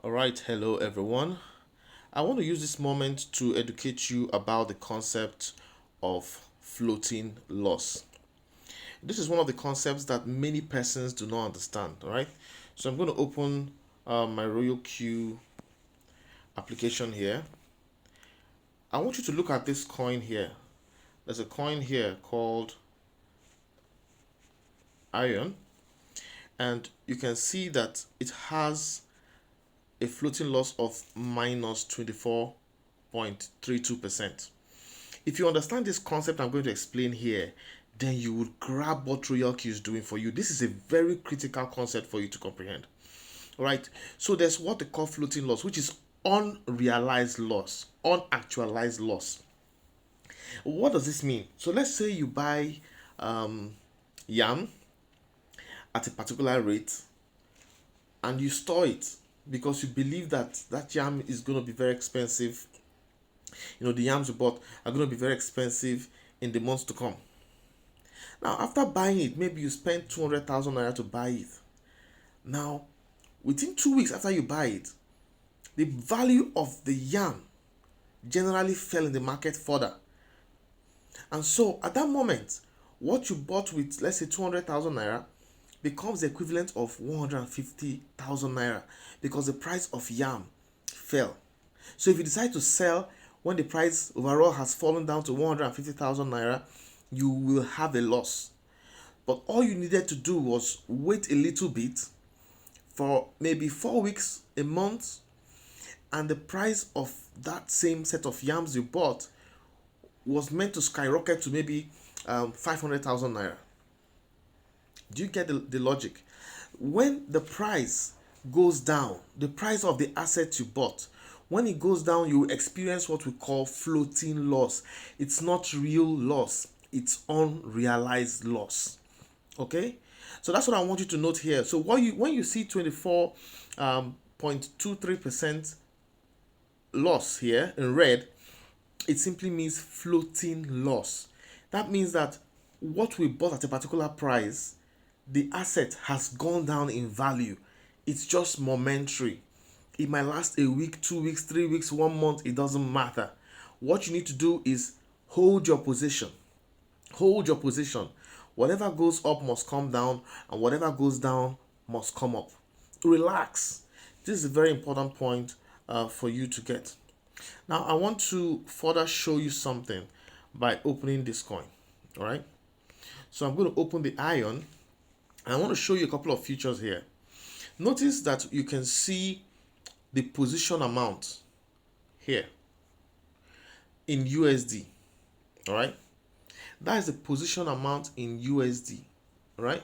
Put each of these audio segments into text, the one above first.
All right, hello everyone. I want to use this moment to educate you about the concept of floating loss. This is one of the concepts that many persons do not understand. All right, so I'm going to open my Royalq application here. I want you to look at this coin here. There's a coin here called Iron, and you can see that it has a floating loss of minus 24.32%. If you understand this concept I'm going to explain here, then you would grab what Royalq is doing for you. This is a very critical concept for you to comprehend. All right. So there's what they call floating loss, which is unrealized loss, unactualized loss. What does this mean? So let's say you buy yam at a particular rate and you store it because you believe that that yam is going to be very expensive. The yams you bought are going to be very expensive in the months to come. Now, after buying it, maybe you spent 200,000 naira to buy it. Now, within 2 weeks after you buy it, the value of the yam generally fell in the market further. And so, at that moment, what you bought with, let's say, 200,000 naira becomes the equivalent of 150,000 naira because the price of yam fell. So, if you decide to sell when the price overall has fallen down to 150,000 naira, you will have a loss. But all you needed to do was wait a little bit for maybe 4 weeks, a month, and the price of that same set of yams you bought was meant to skyrocket to maybe 500,000 naira. Do you get the logic? When the price goes down, the price of the asset you bought, when it goes down, you experience what we call floating loss. It's not real loss, it's unrealized loss. Okay, so that's what I want you to note here. So when you see 24.23% loss here in red, it simply means floating loss. That means that what we bought at a particular price, the asset has gone down in value. It's just momentary. It might last a week, 2 weeks, 3 weeks, 1 month. It doesn't matter. What you need to do is hold your position. Hold your position. Whatever goes up must come down, and whatever goes down must come up. Relax. This is a very important point for you to get. Now, I want to further show you something by opening this coin. All right. So I'm going to open the iron. I want to show you a couple of features here. Notice that you can see the position amount here in USD. All right. That is the position amount in USD. All right.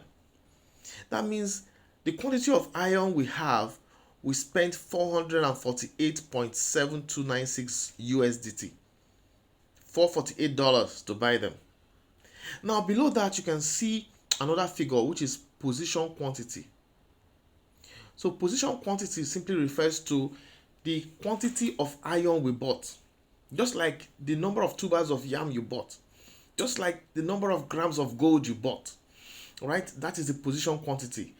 That means the quantity of iron we have, we spent 448.7296 USDT. $448 to buy them. Now below that you can see another figure which is position quantity. So position quantity simply refers to the quantity of iron we bought, just like the number of tubers of yam you bought, just like the number of grams of gold you bought. All right, that is the position quantity.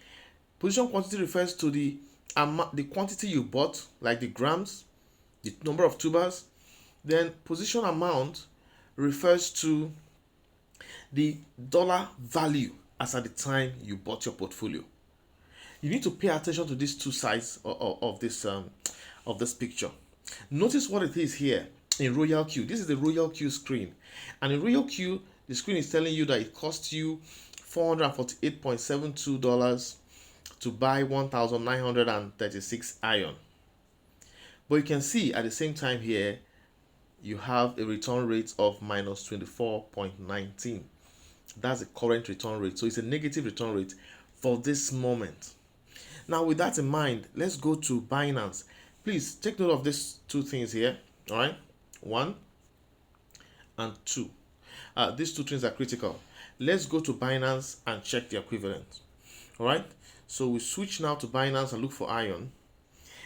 Position quantity refers to the quantity you bought, like the grams, the number of tubers. Then position amount refers to the dollar value as at the time you bought your portfolio. You need to pay attention to these two sides of this picture. Notice what it is here in Royalq. This is the Royalq screen, and in Royalq, the screen is telling you that it costs you $448.72 to buy 1,936 iron. But you can see at the same time here, you have a return rate of minus 24.19. That's the current return rate. So it's a negative return rate for this moment. Now, with that in mind, let's go to Binance. Please take note of these two things here. All right, 1 and 2. These two things are critical. Let's go to Binance and check the equivalent. All right, so we switch now to Binance and look for iron.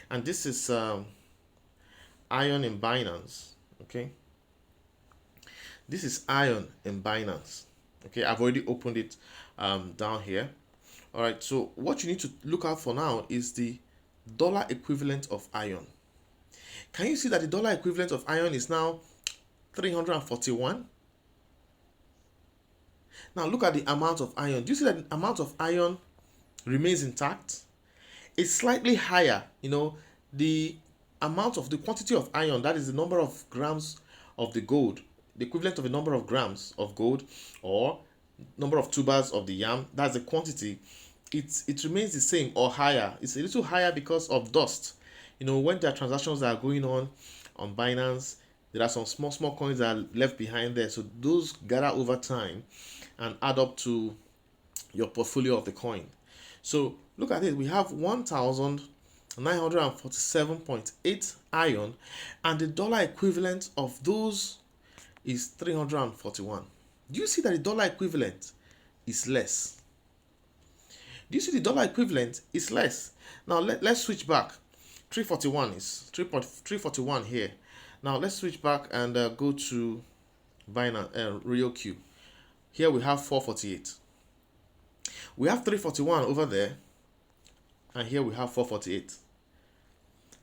And this is iron in Binance. Okay, this is iron in Binance. Okay, I've already opened it down here. All right, so what you need to look out for now is the dollar equivalent of iron. Can you see that the dollar equivalent of iron is now 341? Now look at the amount of iron. Do you see that the amount of iron remains intact? It's slightly higher. The the quantity of iron, that is the number of grams of the gold, the equivalent of the number of grams of gold or number of tubers of the yam, that's the quantity. It remains the same or higher. It's a little higher because of dust. When there are transactions that are going on Binance, there are some small coins that are left behind there. So those gather over time and add up to your portfolio of the coin. So look at it. We have 1,947.8 iron, and the dollar equivalent of those is 341. Do you see that the dollar equivalent is less? Do you see the dollar equivalent is less? Now let's switch back. 341 is 341 here. Now let's switch back and go to Binance Royalq. Here we have 448. We have 341 over there, and here we have 448.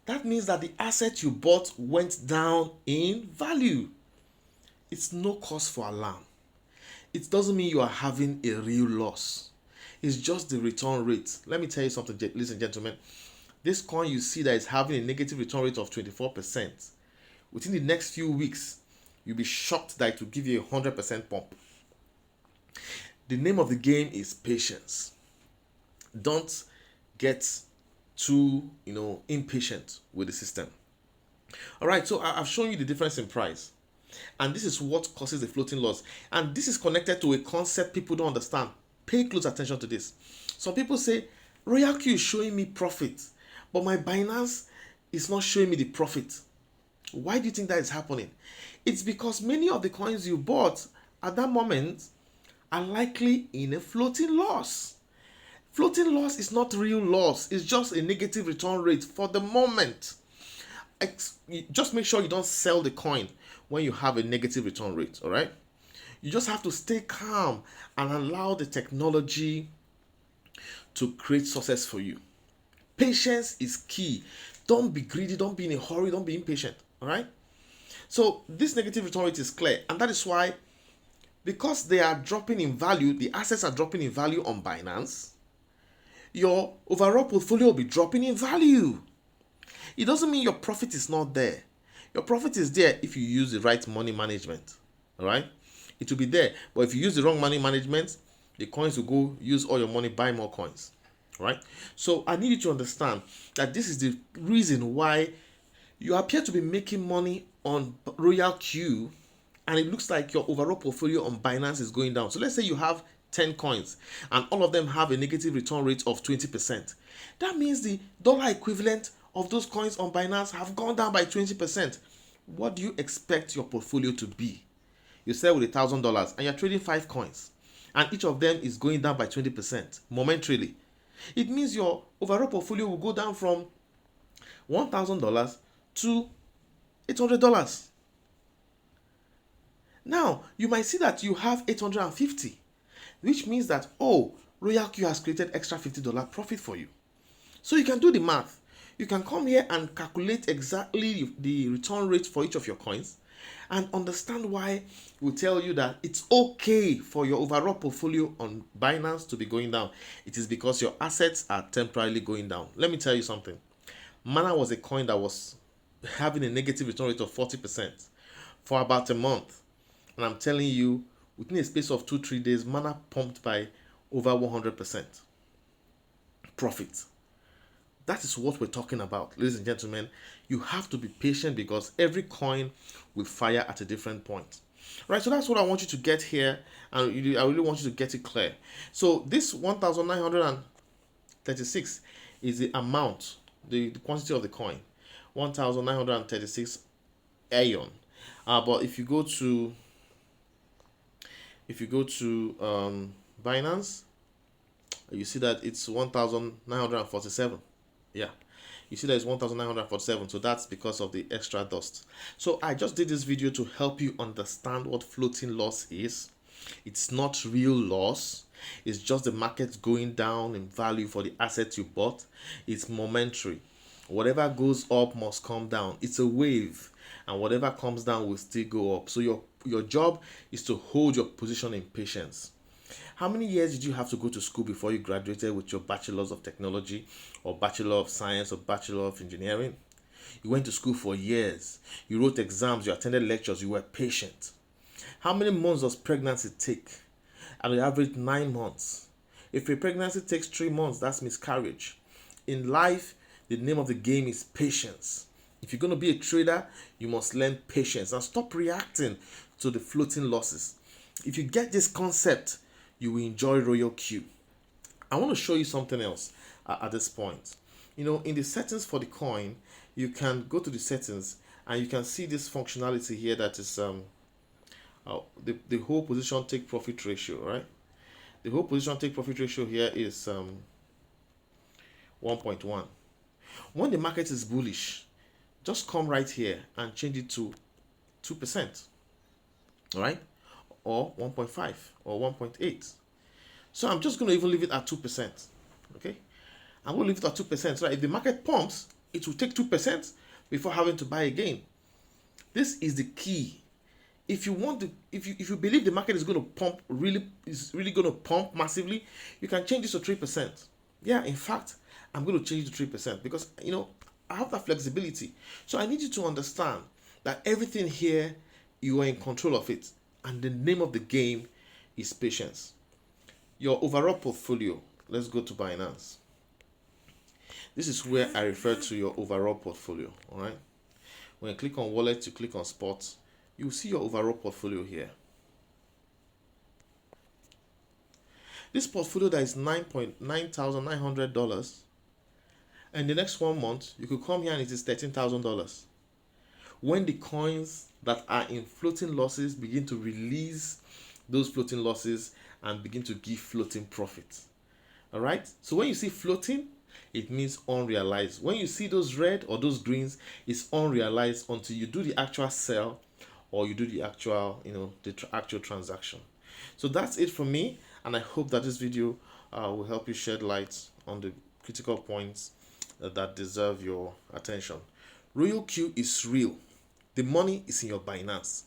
That means that the asset you bought went down in value. It's no cause for alarm. It doesn't mean you are having a real loss. It's just the return rate. Let me tell you something, ladies and gentlemen. This coin you see that is having a negative return rate of 24%. Within the next few weeks, you'll be shocked that it will give you a 100% pump. The name of the game is patience. Don't get too impatient with the system. All right, so I've shown you the difference in price, and this is what causes the floating loss, and this is connected to a concept people don't understand. Pay close attention to this. Some people say Royalq is showing me profit, but my Binance is not showing me the profit. Why do you think that is happening? It's because many of the coins you bought at that moment are likely in a floating loss. Floating loss is not real loss. It's just a negative return rate for the moment. Just make sure you don't sell the coin when you have a negative return rate, all right? You just have to stay calm and allow the technology to create success for you. Patience is key. Don't be greedy. Don't be in a hurry. Don't be impatient, all right? So this negative return rate is clear, and that is why, because they are dropping in value, the assets are dropping in value on Binance, your overall portfolio will be dropping in value. It doesn't mean your profit is not there. Your profit is there if you use the right money management. All right? It will be there. But if you use the wrong money management, the coins will go use all your money, buy more coins. All right? So I need you to understand that this is the reason why you appear to be making money on Royalq, and it looks like your overall portfolio on Binance is going down. So let's say you have 10 coins and all of them have a negative return rate of 20%. That means the dollar equivalent of those coins on Binance have gone down by 20%. What do you expect your portfolio to be? You sell with $1,000 and you're trading 5 coins, and each of them is going down by 20% momentarily. It means your overall portfolio will go down from $1,000 to $800. Now, you might see that you have 850, which means that, Royalq has created extra $50 profit for you. So you can do the math. You can come here and calculate exactly the return rate for each of your coins and understand why we tell you that it's okay for your overall portfolio on Binance to be going down. It is because your assets are temporarily going down. Let me tell you something. Mana was a coin that was having a negative return rate of 40% for about a month. And I'm telling you, within a space of 2-3 days, Mana pumped by over 100% profit. That is what we're talking about, ladies and gentlemen. You have to be patient because every coin will fire at a different point. Right, so that's what I want you to get here, and I really want you to get it clear. So this 1,936 is the amount, the quantity of the coin, 1,936 iron. But if you go to Binance, you see that it's 1,947. Yeah, you see that it's 1,947. So that's because of the extra dust. So I just did this video to help you understand what floating loss is. It's not real loss. It's just the market going down in value for the assets you bought. It's momentary. Whatever goes up must come down. It's a wave, and whatever comes down will still go up. So your job is to hold your position in patience. How many years did you have to go to school before you graduated with your bachelor's of technology or bachelor of science or bachelor of engineering? You went to school for years. You wrote exams, you attended lectures, you were patient. How many months does pregnancy take? And the average 9 months. If a pregnancy takes 3 months, that's miscarriage. In life, the name of the game is patience. If you're going to be a trader, you must learn patience and stop reacting to the floating losses. If you get this concept, you will enjoy Royalq. I want to show you something else at this point. In the settings for the coin, you can go to the settings and you can see this functionality here that is the whole position take profit ratio, right? The whole position take profit ratio here is 1.1. When the market is bullish, just come right here and change it to 2%, right? Or 1.5 or 1.8. So I'm just going to even leave it at 2%. Okay, I'm going to leave it at 2%. So if the market pumps, it will take 2% before having to buy again. This is the key. If you want to, if you believe the market is going to pump, really going to pump massively, you can change this to 3%. Yeah, in fact, I'm going to change it to 3% because I have that flexibility. So I need you to understand that everything here, you are in control of it, and the name of the game is patience. Your overall portfolio. Let's go to Binance. This is where I refer to your overall portfolio. All right. When you click on wallet, you click on sports. You see your overall portfolio here. This portfolio that is $9,900, and the next 1 month you could come here and it is $13,000. When the coins that are in floating losses begin to release those floating losses and begin to give floating profits. All right. So when you see floating, it means unrealized. When you see those red or those greens, it's unrealized until you do the actual sell or you do the actual, actual transaction. So that's it from me, and I hope that this video will help you shed light on the critical points that deserve your attention. Royalq is real. The money is in your Binance.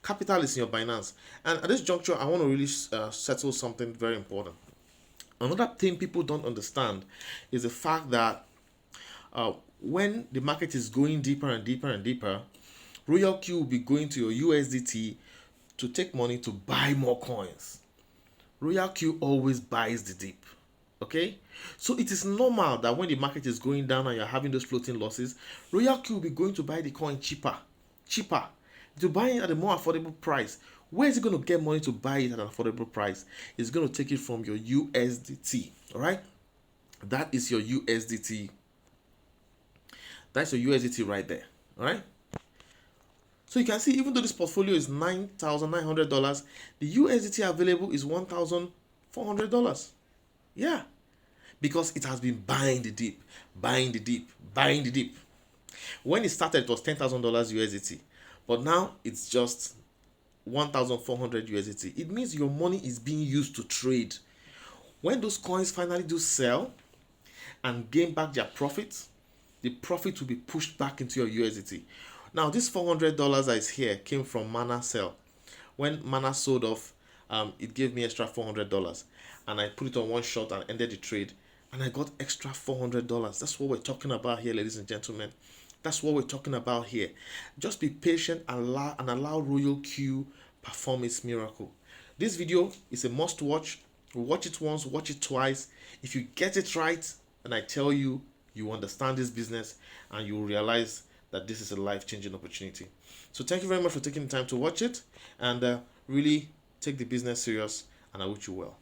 Capital is in your Binance. And at this juncture, I want to really settle something very important. Another thing people don't understand is the fact that when the market is going deeper and deeper and deeper, Royalq will be going to your USDT to take money to buy more coins. Royalq always buys the dip. Okay? So it is normal that when the market is going down and you're having those floating losses, Royalq will be going to buy the coin cheaper. To buy it at a more affordable price. Where is it going to get money to buy it at an affordable price? It's going to take it from your USDT. All right? That is your USDT. That's your USDT right there. All right? So you can see, even though this portfolio is $9,900, the USDT available is $1,400. Yeah. Because it has been buying the dip. When it started, it was $10,000 USDT. But now it's just 1,400 USDT. It means your money is being used to trade. When those coins finally do sell and gain back their profits, the profit will be pushed back into your USDT. Now, this $400 that is here came from Mana sell. When Mana sold off, it gave me extra $400, and I put it on one shot and ended the trade, and I got extra $400. That's what we're talking about here, ladies and gentlemen. That's what we're talking about here. Just be patient and allow Royalq perform its miracle. This video is a must watch. Watch it once, watch it twice. If you get it right, and I tell you, you understand this business and you will realize that this is a life-changing opportunity. So thank you very much for taking the time to watch it, and really take the business serious, and I wish you well.